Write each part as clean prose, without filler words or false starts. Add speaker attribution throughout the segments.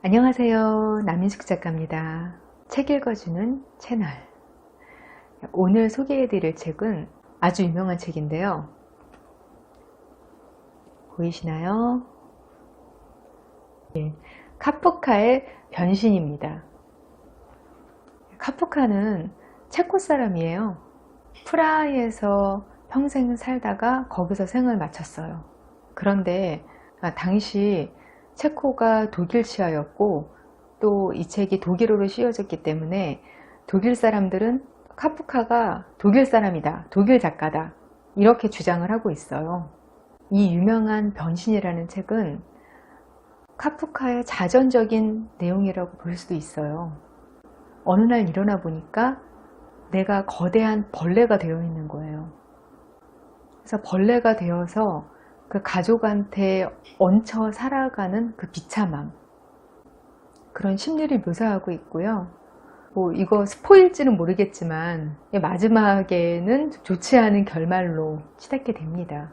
Speaker 1: 안녕하세요. 남인숙 작가입니다. 책 읽어주는 채널. 오늘 소개해드릴 책은 아주 유명한 책인데요. 보이시나요? 네, 카프카의 변신입니다. 카프카는 체코 사람이에요. 프라하에서 평생 살다가 거기서 생을 마쳤어요. 그런데 당시 체코가 독일 치하였고 또 이 책이 독일어로 씌워졌기 때문에 독일 사람들은 카프카가 독일 사람이다, 독일 작가다 이렇게 주장을 하고 있어요. 이 유명한 변신이라는 책은 카프카의 자전적인 내용이라고 볼 수도 있어요. 어느 날 일어나 보니까 내가 거대한 벌레가 되어 있는 거예요. 그래서 벌레가 되어서 그 가족한테 얹혀 살아가는 그 비참함, 그런 심리를 묘사하고 있고요. 이거 스포일지는 모르겠지만 마지막에는 좋지 않은 결말로 치닫게 됩니다.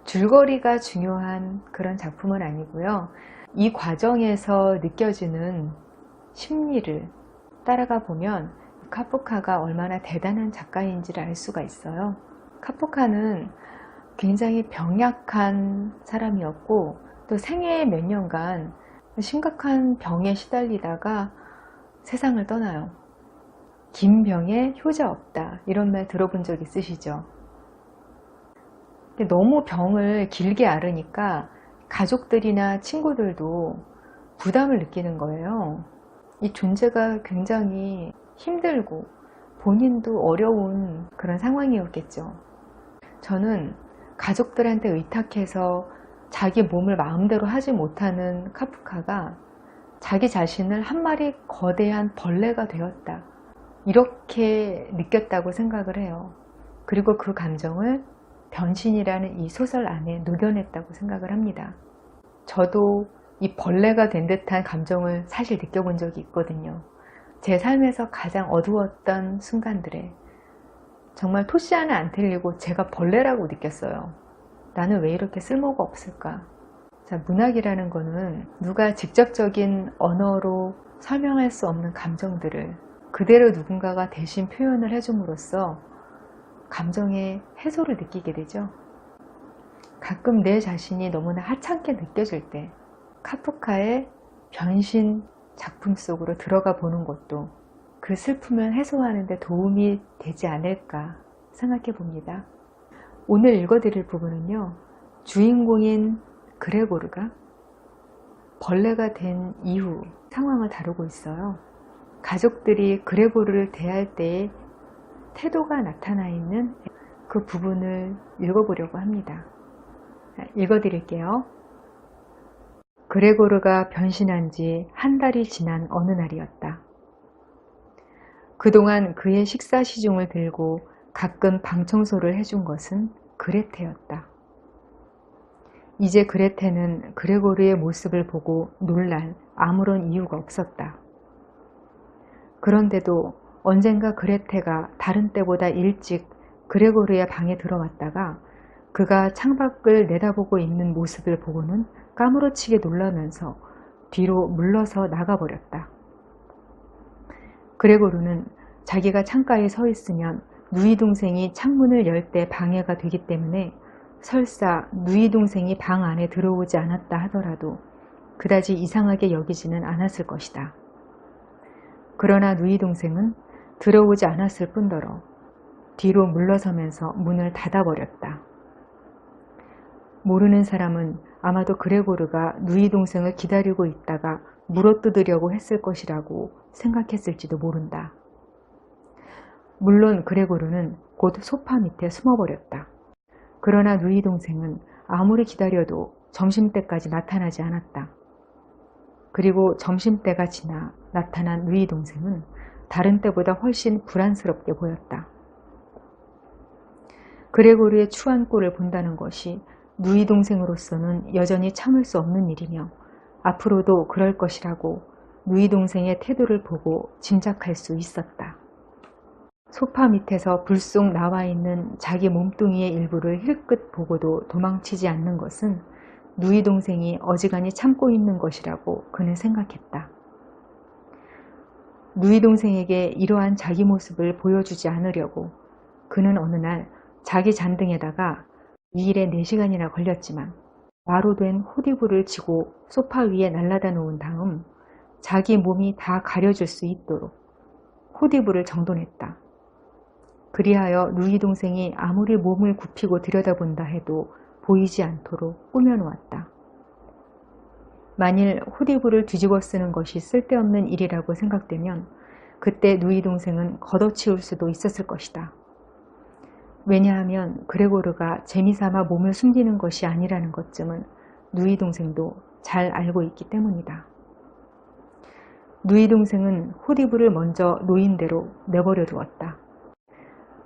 Speaker 1: 줄거리가 중요한 그런 작품은 아니고요. 이 과정에서 느껴지는 심리를 따라가 보면 카프카가 얼마나 대단한 작가인지를 알 수가 있어요. 카프카는 굉장히 병약한 사람이었고 또 생애의 몇 년간 심각한 병에 시달리다가 세상을 떠나요. 긴 병에 효자 없다 이런 말 들어본 적 있으시죠? 너무 병을 길게 앓으니까 가족들이나 친구들도 부담을 느끼는 거예요. 이 존재가 굉장히 힘들고 본인도 어려운 그런 상황이었겠죠. 저는 가족들한테 의탁해서 자기 몸을 마음대로 하지 못하는 카프카가 자기 자신을 한 마리 거대한 벌레가 되었다 이렇게 느꼈다고 생각을 해요. 그리고 그 감정을 변신이라는 이 소설 안에 녹여냈다고 생각을 합니다. 저도 이 벌레가 된 듯한 감정을 사실 느껴본 적이 있거든요. 제 삶에서 가장 어두웠던 순간들에 정말 토시 하나 안 틀리고 제가 벌레라고 느꼈어요. 나는 왜 이렇게 쓸모가 없을까? 자, 문학이라는 거는 누가 직접적인 언어로 설명할 수 없는 감정들을 그대로 누군가가 대신 표현을 해줌으로써 감정의 해소를 느끼게 되죠. 가끔 내 자신이 너무나 하찮게 느껴질 때 카프카의 변신 작품 속으로 들어가 보는 것도 그 슬픔을 해소하는 데 도움이 되지 않을까 생각해 봅니다. 오늘 읽어드릴 부분은요, 주인공인 그레고르가 벌레가 된 이후 상황을 다루고 있어요. 가족들이 그레고르를 대할 때의 태도가 나타나 있는 그 부분을 읽어보려고 합니다. 읽어드릴게요. 그레고르가 변신한 지 한 달이 지난 어느 날이었다. 그동안 그의 식사 시중을 들고 가끔 방 청소를 해준 것은 그레테였다. 이제 그레테는 그레고르의 모습을 보고 놀랄 아무런 이유가 없었다. 그런데도 언젠가 그레테가 다른 때보다 일찍 그레고르의 방에 들어왔다가 그가 창밖을 내다보고 있는 모습을 보고는 까무러치게 놀라면서 뒤로 물러서 나가버렸다. 그레고르는 자기가 창가에 서 있으면 누이 동생이 창문을 열 때 방해가 되기 때문에 설사 누이 동생이 방 안에 들어오지 않았다 하더라도 그다지 이상하게 여기지는 않았을 것이다. 그러나 누이 동생은 들어오지 않았을 뿐더러 뒤로 물러서면서 문을 닫아버렸다. 모르는 사람은 아마도 그레고르가 누이 동생을 기다리고 있다가 물어뜯으려고 했을 것이라고 생각했을지도 모른다. 물론 그레고르는 곧 소파 밑에 숨어버렸다. 그러나 누이 동생은 아무리 기다려도 점심때까지 나타나지 않았다. 그리고 점심때가 지나 나타난 누이 동생은 다른 때보다 훨씬 불안스럽게 보였다. 그레고르의 추한 꼴을 본다는 것이 누이 동생으로서는 여전히 참을 수 없는 일이며 앞으로도 그럴 것이라고 누이 동생의 태도를 보고 짐작할 수 있었다. 소파 밑에서 불쑥 나와 있는 자기 몸뚱이의 일부를 힐끗 보고도 도망치지 않는 것은 누이 동생이 어지간히 참고 있는 것이라고 그는 생각했다. 누이 동생에게 이러한 자기 모습을 보여주지 않으려고 그는 어느 날 자기 잔등에다가 이 일에 4시간이나 걸렸지만 나로 된 호디부를 지고 소파 위에 날라다 놓은 다음 자기 몸이 다 가려질 수 있도록 호디부를 정돈했다. 그리하여 누이 동생이 아무리 몸을 굽히고 들여다본다 해도 보이지 않도록 꾸며놓았다. 만일 호디부를 뒤집어 쓰는 것이 쓸데없는 일이라고 생각되면 그때 누이 동생은 걷어치울 수도 있었을 것이다. 왜냐하면 그레고르가 재미삼아 몸을 숨기는 것이 아니라는 것쯤은 누이 동생도 잘 알고 있기 때문이다. 누이 동생은 호디부를 먼저 놓인 대로 내버려 두었다.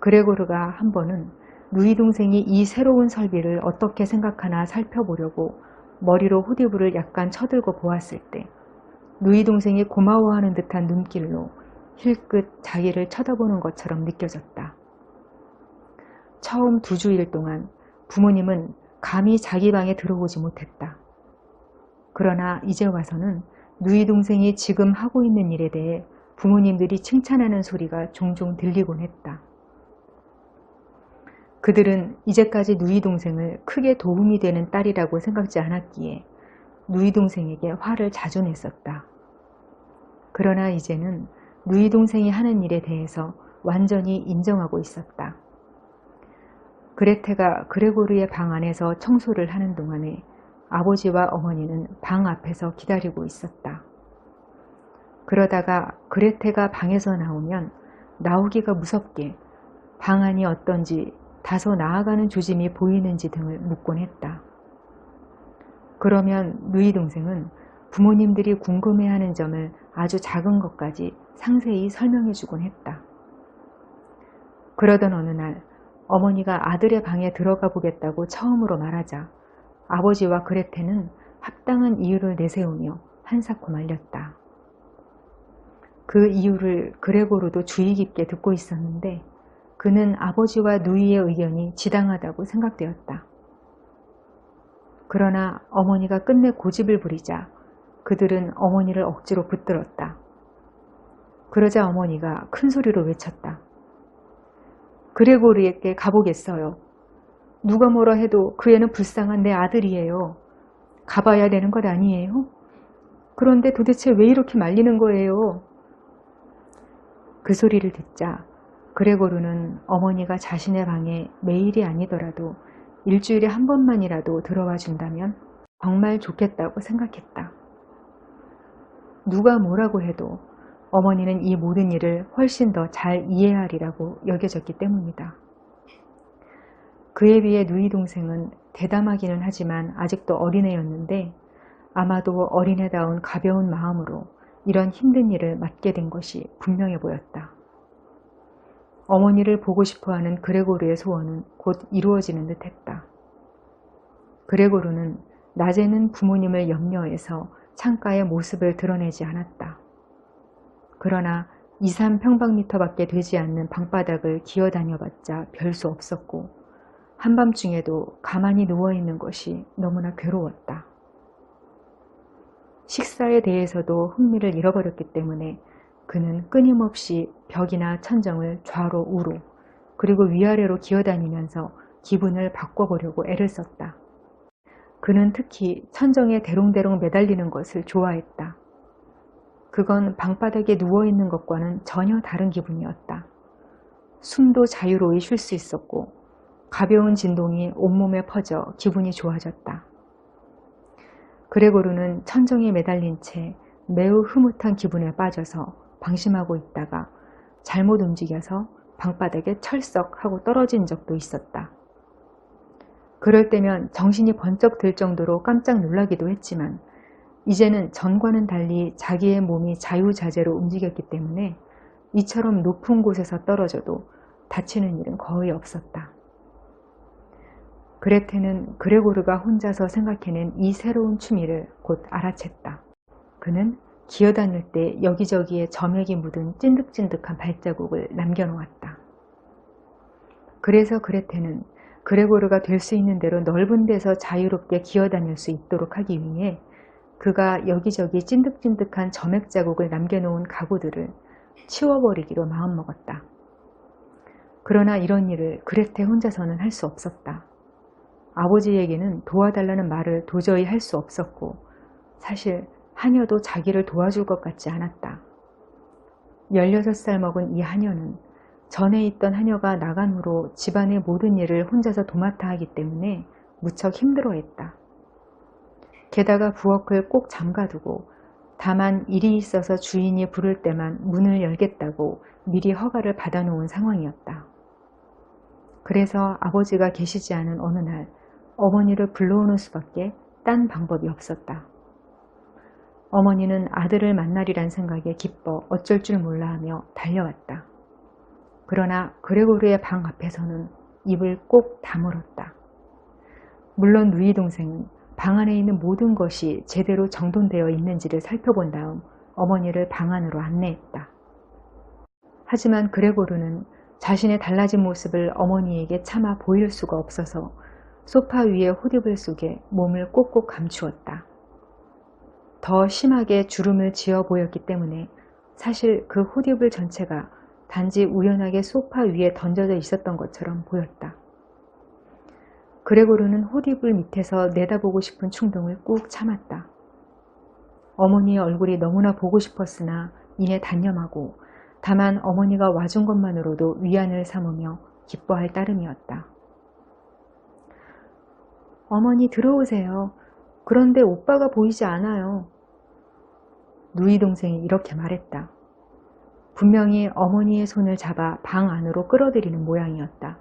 Speaker 1: 그레고르가 한 번은 누이 동생이 이 새로운 설비를 어떻게 생각하나 살펴보려고 머리로 호디부를 약간 쳐들고 보았을 때 누이 동생이 고마워하는 듯한 눈길로 힐끗 자기를 쳐다보는 것처럼 느껴졌다. 처음 2주일 동안 부모님은 감히 자기 방에 들어오지 못했다. 그러나 이제 와서는 누이 동생이 지금 하고 있는 일에 대해 부모님들이 칭찬하는 소리가 종종 들리곤 했다. 그들은 이제까지 누이 동생을 크게 도움이 되는 딸이라고 생각지 않았기에 누이 동생에게 화를 자주 냈었다. 그러나 이제는 누이 동생이 하는 일에 대해서 완전히 인정하고 있었다. 그레테가 그레고르의 방 안에서 청소를 하는 동안에 아버지와 어머니는 방 앞에서 기다리고 있었다. 그러다가 그레테가 방에서 나오면 나오기가 무섭게 방 안이 어떤지 다소 나아가는 조짐이 보이는지 등을 묻곤 했다. 그러면 누이 동생은 부모님들이 궁금해하는 점을 아주 작은 것까지 상세히 설명해 주곤 했다. 그러던 어느 날 어머니가 아들의 방에 들어가 보겠다고 처음으로 말하자 아버지와 그레테는 합당한 이유를 내세우며 한사코 말렸다. 그 이유를 그레고르도 주의 깊게 듣고 있었는데 그는 아버지와 누이의 의견이 지당하다고 생각되었다. 그러나 어머니가 끝내 고집을 부리자 그들은 어머니를 억지로 붙들었다. 그러자 어머니가 큰 소리로 외쳤다. 그레고르에게 가보겠어요. 누가 뭐라 해도 그 애는 불쌍한 내 아들이에요. 가봐야 되는 것 아니에요? 그런데 도대체 왜 이렇게 말리는 거예요? 그 소리를 듣자 그레고르는 어머니가 자신의 방에 매일이 아니더라도 일주일에 한 번만이라도 들어와 준다면 정말 좋겠다고 생각했다. 누가 뭐라고 해도 어머니는 이 모든 일을 훨씬 더 잘 이해하리라고 여겨졌기 때문이다. 그에 비해 누이 동생은 대담하기는 하지만 아직도 어린애였는데 아마도 어린애다운 가벼운 마음으로 이런 힘든 일을 맡게 된 것이 분명해 보였다. 어머니를 보고 싶어하는 그레고르의 소원은 곧 이루어지는 듯했다. 그레고르는 낮에는 부모님을 염려해서 창가의 모습을 드러내지 않았다. 그러나 2~3평방미터밖에 되지 않는 방바닥을 기어다녀봤자 별 수 없었고 한밤중에도 가만히 누워있는 것이 너무나 괴로웠다. 식사에 대해서도 흥미를 잃어버렸기 때문에 그는 끊임없이 벽이나 천정을 좌로 우로 그리고 위아래로 기어다니면서 기분을 바꿔보려고 애를 썼다. 그는 특히 천정에 대롱대롱 매달리는 것을 좋아했다. 그건 방바닥에 누워있는 것과는 전혀 다른 기분이었다. 숨도 자유로이 쉴 수 있었고 가벼운 진동이 온몸에 퍼져 기분이 좋아졌다. 그레고르는 천정에 매달린 채 매우 흐뭇한 기분에 빠져서 방심하고 있다가 잘못 움직여서 방바닥에 철썩 하고 떨어진 적도 있었다. 그럴 때면 정신이 번쩍 들 정도로 깜짝 놀라기도 했지만 이제는 전과는 달리 자기의 몸이 자유자재로 움직였기 때문에 이처럼 높은 곳에서 떨어져도 다치는 일은 거의 없었다. 그레테는 그레고르가 혼자서 생각해낸 이 새로운 취미를 곧 알아챘다. 그는 기어다닐 때 여기저기에 점액이 묻은 찐득찐득한 발자국을 남겨놓았다. 그래서 그레테는 그레고르가 될 수 있는 대로 넓은 데서 자유롭게 기어다닐 수 있도록 하기 위해 그가 여기저기 찐득찐득한 점액 자국을 남겨놓은 가구들을 치워버리기로 마음먹었다. 그러나 이런 일을 그레테 혼자서는 할 수 없었다. 아버지에게는 도와달라는 말을 도저히 할 수 없었고 사실 하녀도 자기를 도와줄 것 같지 않았다. 16살 먹은 이 하녀는 전에 있던 하녀가 나간 후로 집안의 모든 일을 혼자서 도맡아 하기 때문에 무척 힘들어했다. 게다가 부엌을 꼭 잠가두고 다만 일이 있어서 주인이 부를 때만 문을 열겠다고 미리 허가를 받아놓은 상황이었다. 그래서 아버지가 계시지 않은 어느 날 어머니를 불러오는 수밖에 딴 방법이 없었다. 어머니는 아들을 만나리란 생각에 기뻐 어쩔 줄 몰라 하며 달려왔다. 그러나 그레고르의 방 앞에서는 입을 꼭 다물었다. 물론 누이 동생은 방 안에 있는 모든 것이 제대로 정돈되어 있는지를 살펴본 다음 어머니를 방 안으로 안내했다. 하지만 그레고르는 자신의 달라진 모습을 어머니에게 차마 보일 수가 없어서 소파 위에 호디블 속에 몸을 꼭꼭 감추었다. 더 심하게 주름을 지어 보였기 때문에 사실 그 호디블 전체가 단지 우연하게 소파 위에 던져져 있었던 것처럼 보였다. 그레고르는 호디블 밑에서 내다보고 싶은 충동을 꾹 참았다. 어머니의 얼굴이 너무나 보고 싶었으나 이내 단념하고 다만 어머니가 와준 것만으로도 위안을 삼으며 기뻐할 따름이었다. 어머니 들어오세요. 그런데 오빠가 보이지 않아요. 누이 동생이 이렇게 말했다. 분명히 어머니의 손을 잡아 방 안으로 끌어들이는 모양이었다.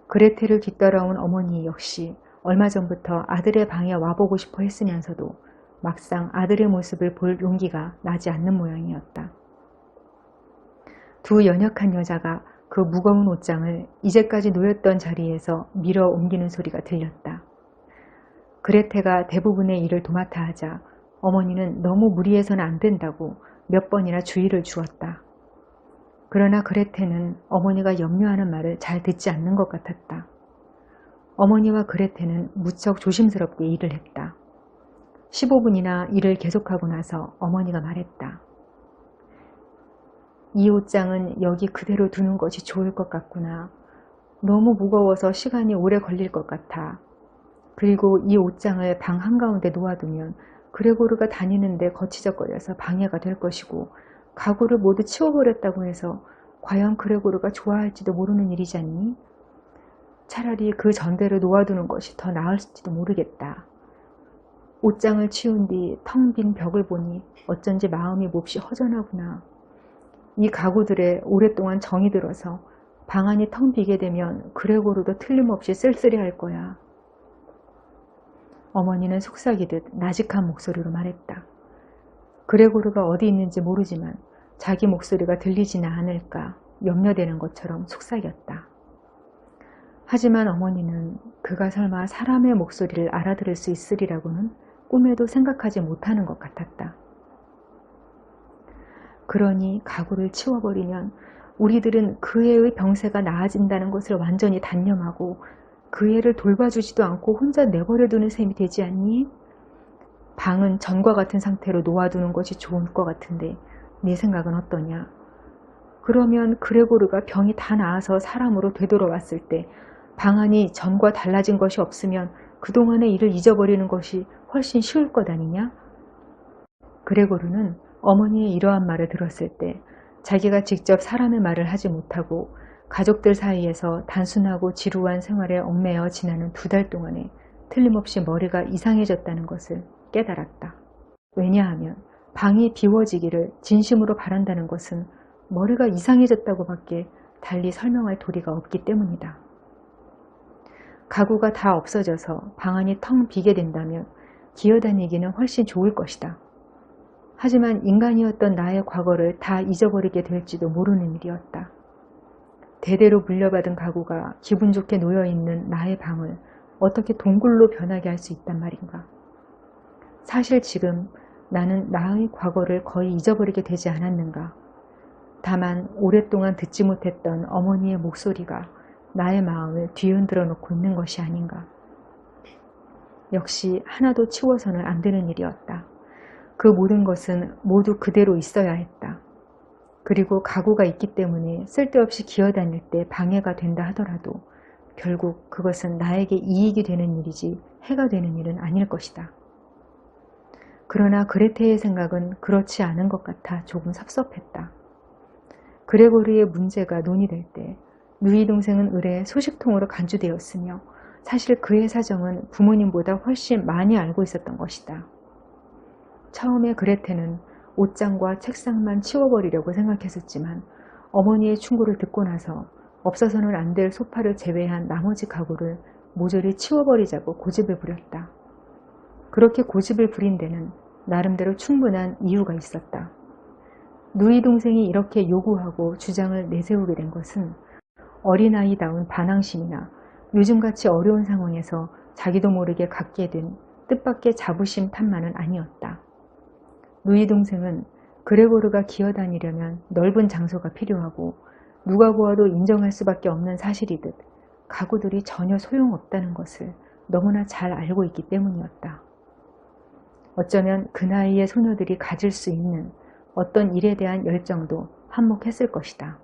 Speaker 1: 그레테를 뒤따라온 어머니 역시 얼마 전부터 아들의 방에 와보고 싶어 했으면서도 막상 아들의 모습을 볼 용기가 나지 않는 모양이었다. 두 연약한 여자가 그 무거운 옷장을 이제까지 놓였던 자리에서 밀어 옮기는 소리가 들렸다. 그레테가 대부분의 일을 도맡아 하자 어머니는 너무 무리해서는 안 된다고 몇 번이나 주의를 주었다. 그러나 그레테는 어머니가 염려하는 말을 잘 듣지 않는 것 같았다. 어머니와 그레테는 무척 조심스럽게 일을 했다. 15분이나 일을 계속하고 나서 어머니가 말했다. 이 옷장은 여기 그대로 두는 것이 좋을 것 같구나. 너무 무거워서 시간이 오래 걸릴 것 같아. 그리고 이 옷장을 방 한가운데 놓아두면 그레고르가 다니는데 거치적거려서 방해가 될 것이고 가구를 모두 치워버렸다고 해서 과연 그레고르가 좋아할지도 모르는 일이지 않니? 차라리 그 전대로 놓아두는 것이 더 나을지도 모르겠다. 옷장을 치운 뒤 텅 빈 벽을 보니 어쩐지 마음이 몹시 허전하구나. 이 가구들에 오랫동안 정이 들어서 방 안이 텅 비게 되면 그레고르도 틀림없이 쓸쓸해할 거야. 어머니는 속삭이듯 나직한 목소리로 말했다. 그레고르가 어디 있는지 모르지만 자기 목소리가 들리지는 않을까 염려되는 것처럼 속삭였다. 하지만 어머니는 그가 설마 사람의 목소리를 알아들을 수 있으리라고는 꿈에도 생각하지 못하는 것 같았다. 그러니 가구를 치워버리면 우리들은 그 애의 병세가 나아진다는 것을 완전히 단념하고 그 애를 돌봐주지도 않고 혼자 내버려두는 셈이 되지 않니? 방은 전과 같은 상태로 놓아두는 것이 좋을 것 같은데 네 생각은 어떠냐? 그러면 그레고르가 병이 다 나아서 사람으로 되돌아왔을 때 방 안이 전과 달라진 것이 없으면 그동안의 일을 잊어버리는 것이 훨씬 쉬울 것 아니냐? 그레고르는 어머니의 이러한 말을 들었을 때 자기가 직접 사람의 말을 하지 못하고 가족들 사이에서 단순하고 지루한 생활에 얽매여 지나는 2달 동안에 틀림없이 머리가 이상해졌다는 것을 깨달았다. 왜냐하면 방이 비워지기를 진심으로 바란다는 것은 머리가 이상해졌다고 밖에 달리 설명할 도리가 없기 때문이다. 가구가 다 없어져서 방 안이 텅 비게 된다면 기어다니기는 훨씬 좋을 것이다. 하지만 인간이었던 나의 과거를 다 잊어버리게 될지도 모르는 일이었다. 대대로 물려받은 가구가 기분 좋게 놓여있는 나의 방을 어떻게 동굴로 변하게 할 수 있단 말인가. 사실 지금 나는 나의 과거를 거의 잊어버리게 되지 않았는가. 다만 오랫동안 듣지 못했던 어머니의 목소리가 나의 마음을 뒤흔들어 놓고 있는 것이 아닌가. 역시 하나도 치워서는 안 되는 일이었다. 그 모든 것은 모두 그대로 있어야 했다. 그리고 가구가 있기 때문에 쓸데없이 기어다닐 때 방해가 된다 하더라도 결국 그것은 나에게 이익이 되는 일이지 해가 되는 일은 아닐 것이다. 그러나 그레테의 생각은 그렇지 않은 것 같아 조금 섭섭했다. 그레고르의 문제가 논의될 때 누이 동생은 의뢰 소식통으로 간주되었으며 사실 그의 사정은 부모님보다 훨씬 많이 알고 있었던 것이다. 처음에 그레테는 옷장과 책상만 치워버리려고 생각했었지만 어머니의 충고를 듣고 나서 없어서는 안 될 소파를 제외한 나머지 가구를 모조리 치워버리자고 고집을 부렸다. 그렇게 고집을 부린 데는 나름대로 충분한 이유가 있었다. 누이 동생이 이렇게 요구하고 주장을 내세우게 된 것은 어린아이다운 반항심이나 요즘같이 어려운 상황에서 자기도 모르게 갖게 된 뜻밖의 자부심 탓만은 아니었다. 누이 동생은 그레고르가 기어다니려면 넓은 장소가 필요하고 누가 보아도 인정할 수밖에 없는 사실이듯 가구들이 전혀 소용없다는 것을 너무나 잘 알고 있기 때문이었다. 어쩌면 그 나이의 소녀들이 가질 수 있는 어떤 일에 대한 열정도 한몫했을 것이다.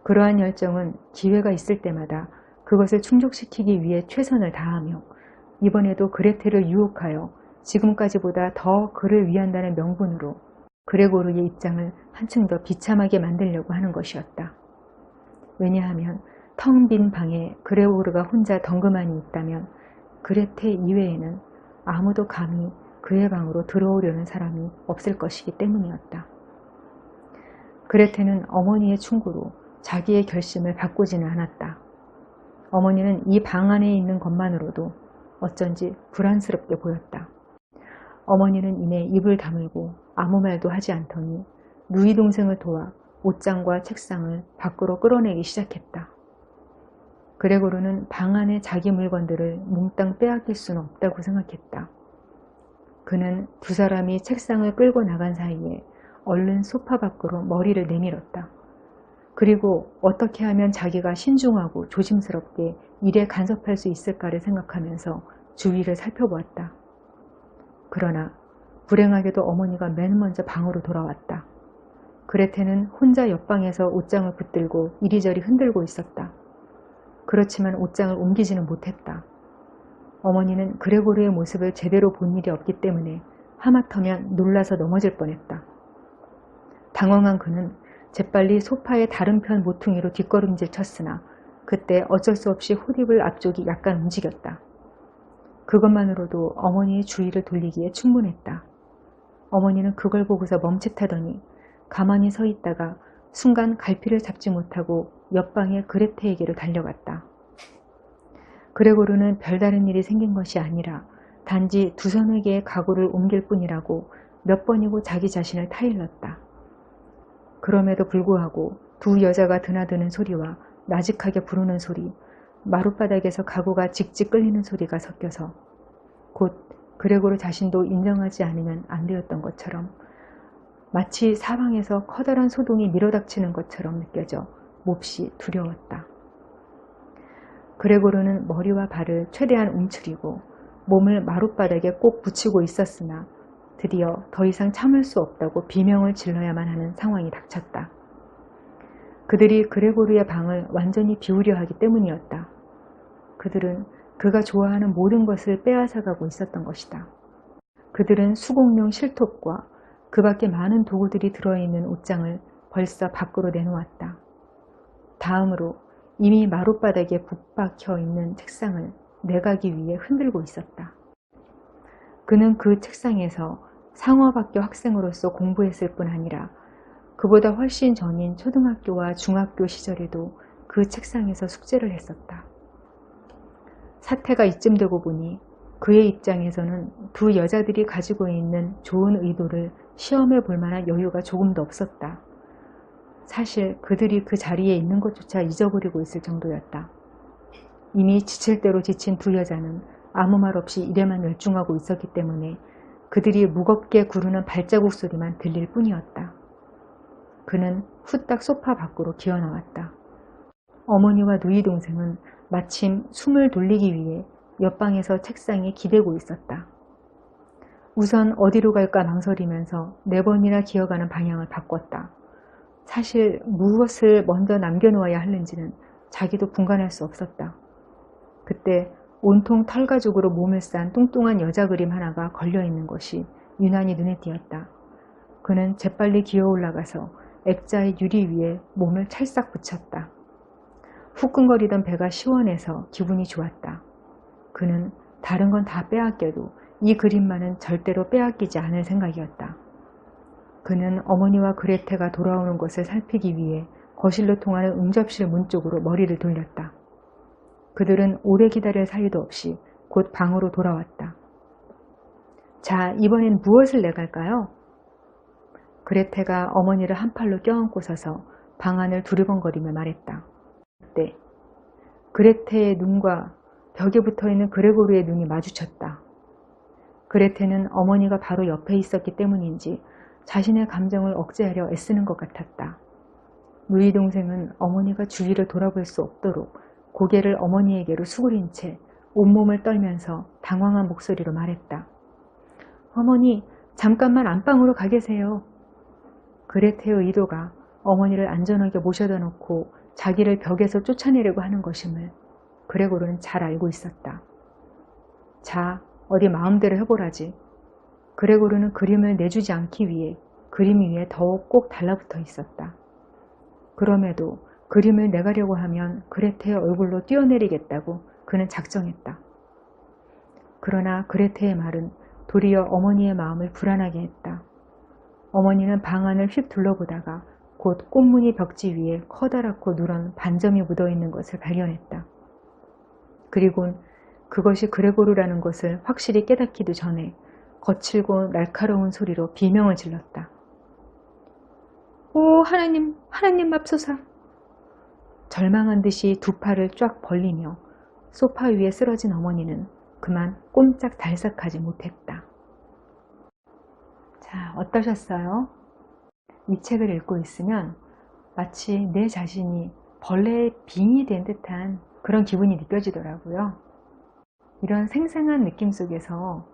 Speaker 1: 그러한 열정은 기회가 있을 때마다 그것을 충족시키기 위해 최선을 다하며 이번에도 그레테를 유혹하여 지금까지보다 더 그를 위한다는 명분으로 그레고르의 입장을 한층 더 비참하게 만들려고 하는 것이었다. 왜냐하면 텅 빈 방에 그레고르가 혼자 덩그마니 있다면 그레테 이외에는 아무도 감히 그의 방으로 들어오려는 사람이 없을 것이기 때문이었다. 그레테는 어머니의 충고로 자기의 결심을 바꾸지는 않았다. 어머니는 이 방 안에 있는 것만으로도 어쩐지 불안스럽게 보였다. 어머니는 이내 입을 다물고 아무 말도 하지 않더니 누이 동생을 도와 옷장과 책상을 밖으로 끌어내기 시작했다. 그레고르는 방 안에 자기 물건들을 몽땅 빼앗길 수는 없다고 생각했다. 그는 두 사람이 책상을 끌고 나간 사이에 얼른 소파 밖으로 머리를 내밀었다. 그리고 어떻게 하면 자기가 신중하고 조심스럽게 일에 간섭할 수 있을까를 생각하면서 주위를 살펴보았다. 그러나 불행하게도 어머니가 맨 먼저 방으로 돌아왔다. 그레테는 혼자 옆방에서 옷장을 붙들고 이리저리 흔들고 있었다. 그렇지만 옷장을 옮기지는 못했다. 어머니는 그레고르의 모습을 제대로 본 일이 없기 때문에 하마터면 놀라서 넘어질 뻔했다. 당황한 그는 재빨리 소파의 다른 편 모퉁이로 뒷걸음질 쳤으나 그때 어쩔 수 없이 홀입을 앞쪽이 약간 움직였다. 그것만으로도 어머니의 주의를 돌리기에 충분했다. 어머니는 그걸 보고서 멈칫하더니 가만히 서 있다가 순간 갈피를 잡지 못하고 옆방의 그레테에게로 달려갔다. 그레고르는 별다른 일이 생긴 것이 아니라 단지 두서너 개의 가구를 옮길 뿐이라고 몇 번이고 자기 자신을 타일렀다. 그럼에도 불구하고 두 여자가 드나드는 소리와 나직하게 부르는 소리, 마룻바닥에서 가구가 직직 끌리는 소리가 섞여서 곧 그레고르 자신도 인정하지 않으면 안 되었던 것처럼 마치 사방에서 커다란 소동이 밀어닥치는 것처럼 느껴져 몹시 두려웠다. 그레고르는 머리와 발을 최대한 움츠리고 몸을 마룻바닥에 꼭 붙이고 있었으나 드디어 더 이상 참을 수 없다고 비명을 질러야만 하는 상황이 닥쳤다. 그들이 그레고르의 방을 완전히 비우려 하기 때문이었다. 그들은 그가 좋아하는 모든 것을 빼앗아가고 있었던 것이다. 그들은 수공용 실톱과 그 밖에 많은 도구들이 들어있는 옷장을 벌써 밖으로 내놓았다. 다음으로 이미 마룻바닥에 붙박혀 있는 책상을 내가기 위해 흔들고 있었다. 그는 그 책상에서 상어학교 학생으로서 공부했을 뿐 아니라 그보다 훨씬 전인 초등학교와 중학교 시절에도 그 책상에서 숙제를 했었다. 사태가 이쯤 되고 보니 그의 입장에서는 두 여자들이 가지고 있는 좋은 의도를 시험해 볼 만한 여유가 조금도 없었다. 사실 그들이 그 자리에 있는 것조차 잊어버리고 있을 정도였다. 이미 지칠 대로 지친 두 여자는 아무 말 없이 일에만 열중하고 있었기 때문에 그들이 무겁게 구르는 발자국 소리만 들릴 뿐이었다. 그는 후딱 소파 밖으로 기어나왔다. 어머니와 누이 동생은 마침 숨을 돌리기 위해 옆방에서 책상에 기대고 있었다. 우선 어디로 갈까 망설이면서 4번이나 기어가는 방향을 바꿨다. 사실 무엇을 먼저 남겨놓아야 하는지는 자기도 분간할 수 없었다. 그때 온통 털가죽으로 몸을 싼 뚱뚱한 여자 그림 하나가 걸려있는 것이 유난히 눈에 띄었다. 그는 재빨리 기어 올라가서 액자의 유리 위에 몸을 찰싹 붙였다. 후끈거리던 배가 시원해서 기분이 좋았다. 그는 다른 건 다 빼앗겨도 이 그림만은 절대로 빼앗기지 않을 생각이었다. 그는 어머니와 그레테가 돌아오는 것을 살피기 위해 거실로 통하는 응접실 문 쪽으로 머리를 돌렸다. 그들은 오래 기다릴 사이도 없이 곧 방으로 돌아왔다. 자, 이번엔 무엇을 내갈까요? 그레테가 어머니를 한 팔로 껴안고 서서 방 안을 두리번거리며 말했다. 그때 그레테의 눈과 벽에 붙어있는 그레고르의 눈이 마주쳤다. 그레테는 어머니가 바로 옆에 있었기 때문인지 자신의 감정을 억제하려 애쓰는 것 같았다. 누이 동생은 어머니가 주위를 돌아볼 수 없도록 고개를 어머니에게로 수그린 채 온몸을 떨면서 당황한 목소리로 말했다. 어머니, 잠깐만 안방으로 가 계세요. 그레테의 의도가 어머니를 안전하게 모셔다 놓고 자기를 벽에서 쫓아내려고 하는 것임을 그레고르는 잘 알고 있었다. 자, 어디 마음대로 해보라지. 그레고르는 그림을 내주지 않기 위해 그림 위에 더욱 꼭 달라붙어 있었다. 그럼에도 그림을 내가려고 하면 그레테의 얼굴로 뛰어내리겠다고 그는 작정했다. 그러나 그레테의 말은 도리어 어머니의 마음을 불안하게 했다. 어머니는 방 안을 휙 둘러보다가 곧 꽃무늬 벽지 위에 커다랗고 누런 반점이 묻어있는 것을 발견했다. 그리곤 그것이 그레고르라는 것을 확실히 깨닫기도 전에 거칠고 날카로운 소리로 비명을 질렀다. 오, 하나님, 하나님 맙소사. 절망한 듯이 두 팔을 쫙 벌리며 소파 위에 쓰러진 어머니는 그만 꼼짝 달싹하지 못했다. 자, 어떠셨어요? 이 책을 읽고 있으면 마치 내 자신이 벌레의 빙이 된 듯한 그런 기분이 느껴지더라고요. 이런 생생한 느낌 속에서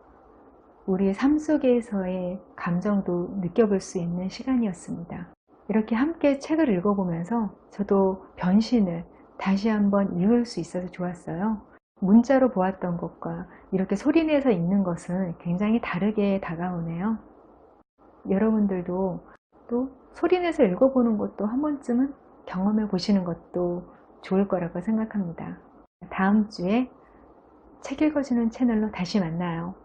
Speaker 1: 우리의 삶 속에서의 감정도 느껴볼 수 있는 시간이었습니다. 이렇게 함께 책을 읽어보면서 저도 변신을 다시 한번 이룰 수 있어서 좋았어요. 문자로 보았던 것과 이렇게 소리내서 읽는 것은 굉장히 다르게 다가오네요. 여러분들도 또 소리내서 읽어보는 것도 한 번쯤은 경험해 보시는 것도 좋을 거라고 생각합니다. 다음 주에 책 읽어주는 채널로 다시 만나요.